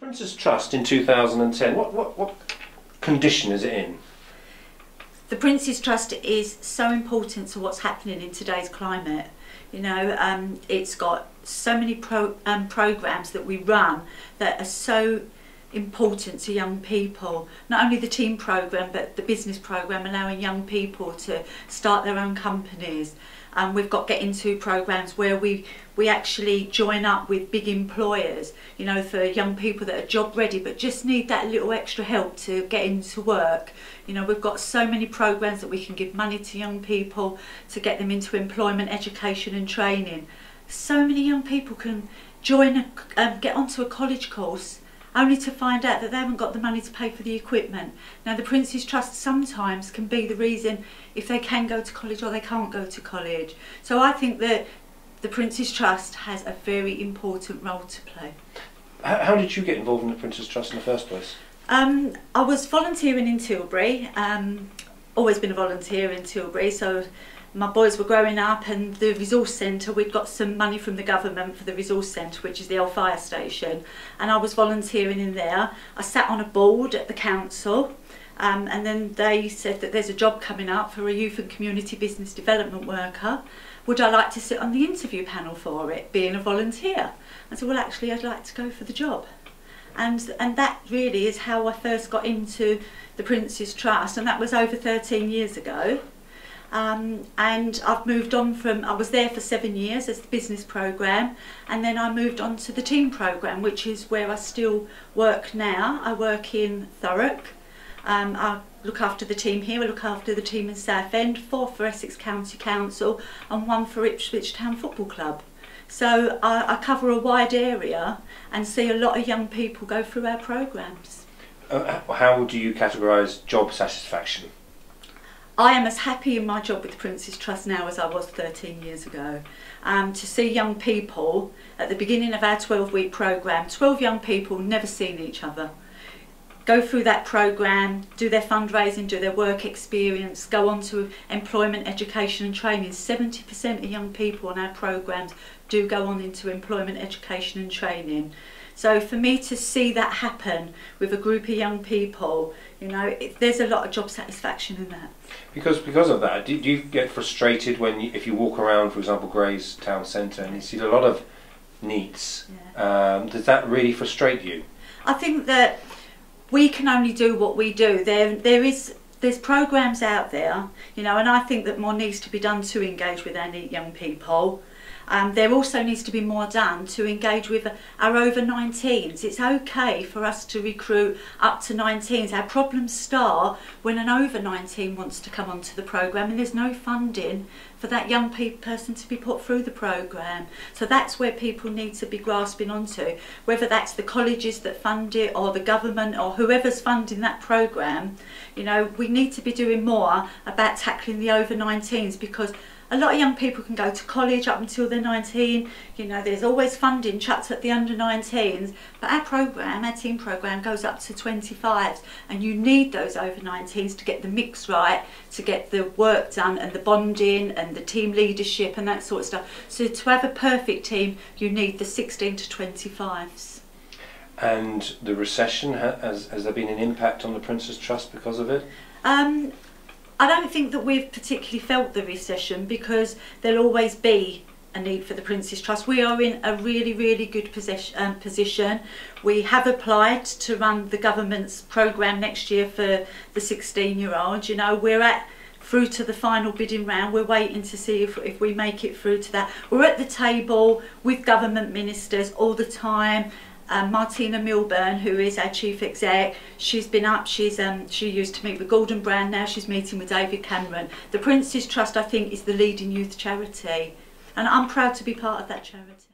Prince's Trust in 2010, what condition is it in? The Prince's Trust is so important to what's happening in today's climate. You know, it's got so many programs that we run that are so important to young people. Not only the team program, but the business program, allowing young people to start their own companies. We've got Get Into programs where we actually join up with big employers, you know, for young people that are job ready but just need that little extra help to get into work. You know, we've got so many programs that we can give money to young people to get them into employment, education and training. So many young people can join, get onto a college course only to find out that they haven't got the money to pay for the equipment. Now the Prince's Trust sometimes can be the reason if they can go to college or they can't go to college. So I think that the Prince's Trust has a very important role to play. How did you get involved in the Prince's Trust in the first place? I was volunteering in Tilbury, always been a volunteer in Tilbury, so my boys were growing up, and the resource centre, we'd got some money from the government for the resource centre, which is the old fire station, and I was volunteering in there. I sat on a board at the council, and then they said that there's a job coming up for a youth and community business development worker. Would I like to sit on the interview panel for it, being a volunteer? I said, well actually I'd like to go for the job. And that really is how I first got into the Prince's Trust, and that was over 13 years ago. And I've moved on from, I was there for 7 years as the business programme, and then I moved on to the team programme, which is where I still work now. I work in Thurrock. I look after the team here, I look after the team in Southend, 4 for Essex County Council and 1 for Ipswich Town Football Club. So I cover a wide area and see a lot of young people go through our programmes. How do you categorise job satisfaction? I am as happy in my job with the Prince's Trust now as I was 13 years ago. To see young people, at the beginning of our 12-week programme, 12 young people never seen each other, go through that programme, do their fundraising, do their work experience, go on to employment, education and training. 70% of young people on our programmes do go on into employment, education and training. So for me to see that happen with a group of young people, you know, there's a lot of job satisfaction in that. Because of that, do you get frustrated when if you walk around, for example, Grays Town Centre, and you see a lot of needs? Yeah. Does that really frustrate you? I think that we can only do what we do. There's programs out there, you know, and I think that more needs to be done to engage with our young people. There also needs to be more done to engage with our over 19s. It's okay for us to recruit up to 19s. Our problems start when an over 19 wants to come onto the programme and there's no funding for that young person to be put through the programme. So that's where people need to be grasping onto, whether that's the colleges that fund it or the government or whoever's funding that programme. You know, we need to be doing more about tackling the over 19s, because a lot of young people can go to college up until they're 19, you know, there's always funding chucked at the under 19s, but our programme, our team programme goes up to 25s, and you need those over 19s to get the mix right, to get the work done and the bonding and the team leadership and that sort of stuff. So to have a perfect team, you need the 16 to 25s. And the recession, has there been an impact on the Prince's Trust because of it? I don't think that we've particularly felt the recession, because there'll always be a need for the Prince's Trust. We are in a really, really good position. We have applied to run the government's programme next year for the 16-year-olds. You know, we're through to the final bidding round. We're waiting to see if we make it through to that. We're at the table with government ministers all the time. Martina Milburn, who is our chief exec, she's been up, she used to meet with Gordon Brown, now she's meeting with David Cameron. The Prince's Trust, I think, is the leading youth charity, and I'm proud to be part of that charity.